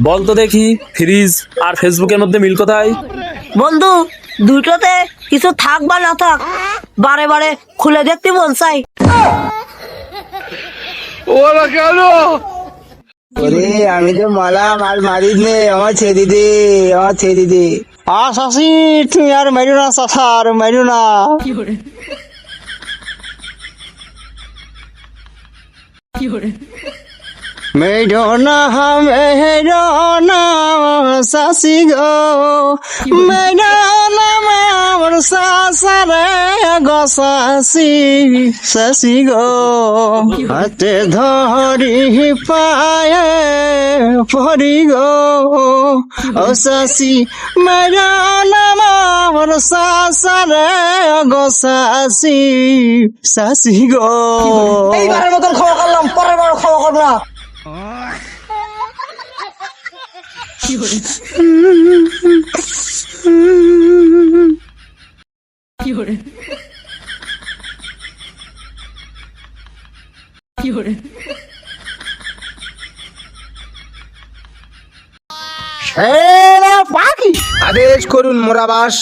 বল তো দেখি, ফ্রিজ আর ফেসবুকের মধ্যে মিল কোথায়? বন্ধু, দুটোতে কিছু থাক বা না থাক, বারে বারে খুলে দেখতে মন চাই। ওরা কেন? ওরে আমি তো মালাম আর মারিস নে, আমার ছেড়ে দে, আমার ছেড়ে দে। শাশি তুমি আর মারো না, চাচা আর মারো না। মেরো না মেরো না শাশি গো, মেরো না আমার শাশারে গো শাশি, শাশি গো হাতে ধরি পায়ে পড়ি গো, ও শাশি মেরো না আমার শাশারে গো শাশি, শাশি গো। এইবারের মতন ক্ষমা করলাম, পরের বার ক্ষমা করবো না। পাখি আদেশ করুন মোরাবাস।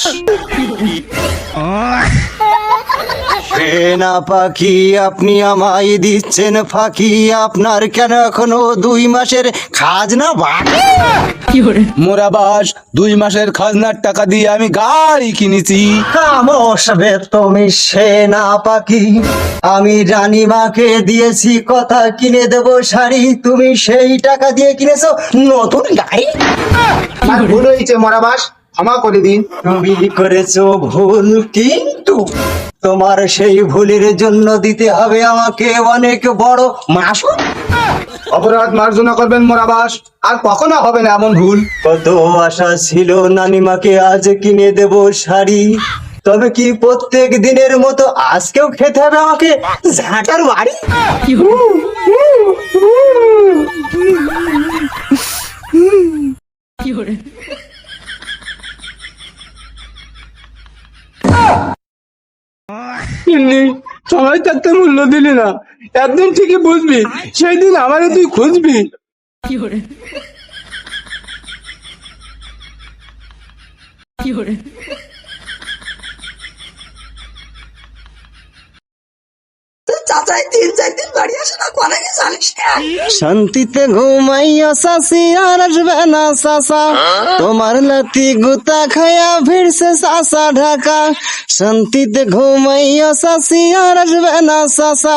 সেনা পাখি আপনি আমায় দিচ্ছেন ফাঁকি, আপনার কেন এখনো 2 মাসের খাজনা বাকি? মোরাবাস, 2 মাসের খাজনার টাকা দিয়ে আমি গাড়ি কিনেছি। কামসবে তুমি সেনা পাখি, আমি রানীমাকে দিয়েছি কথা কিনে দেব শাড়ি, তুমি সেই টাকা দিয়ে কিনেছো নতুন গাড়ি। আমার ভুল হয়েছে মোরাবাস, ক্ষমা করে দিন। তুমি করেছো ভুল, কিন্তু তোমার সেই ভুলের জন্য দিতে হবে আমাকে অনেক বড় মাসুল। অপরাধ মার্জনা করবেন মোরাবাস, আর কখনো হবে না এমন ভুল। কত আশা ছিল নানিমাকে আজ কিনে দেব শাড়ি, তবে কি প্রত্যেক দিনের মতো আজকেও খেতে হবে আমাকে ঝাঁটার বাড়ি? সবাই থাকতে মূল্য দিলি না, একদিন ঠিকই বুঝবি, সেই দিন আমারে তুই খুঁজবি। চাচাই 3-4 দিন বাড়ি আসে না, কোনে কি জানিস না? শান্তিতে ঘুমাইয়া শাসি আর আসবে না শাসা, তোমার লাতি গুতা খায়া ভিড়ছে শাসা ঢাকা। শান্তিতে ঘুমাইয়া শাসি আর আসবে না শাসা,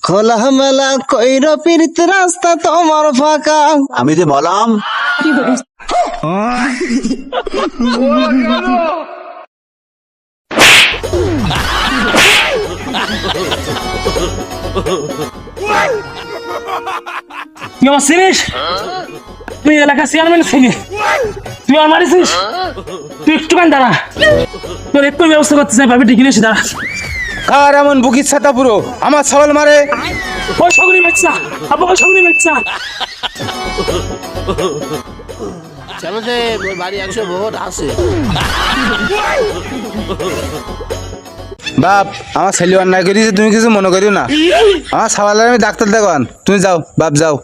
খোলা মেলা কইর পিরিত রাস্তা তোমার ফাঁকা। আমি যে বললাম তুই আমার চিনিস? তুই এলাকা চেয়ারম্যান ছিলিস, তুই আমার মারিছিস? তুই একটুখানি দাঁড়া, তোর একটু ব্যবস্থা করতে চাই, ভাবি ডেকে নিয়েছি, দাঁড়া। কার এমন বুকির ছাতা পুরো আমার সওয়াল মারে? ওই সগুনি বাচ্চা, আব্বা ওই সগুনি বাচ্চা। চলো যে বাড়ি 100 ভোট আছে। বাপ, আমার ছেলে অন্যায় করেছে, তুমি কিছু মনে করিও না। আমার সওয়ালের আমি ডাক্তার দেখান, তুমি যাও বাপ যাও।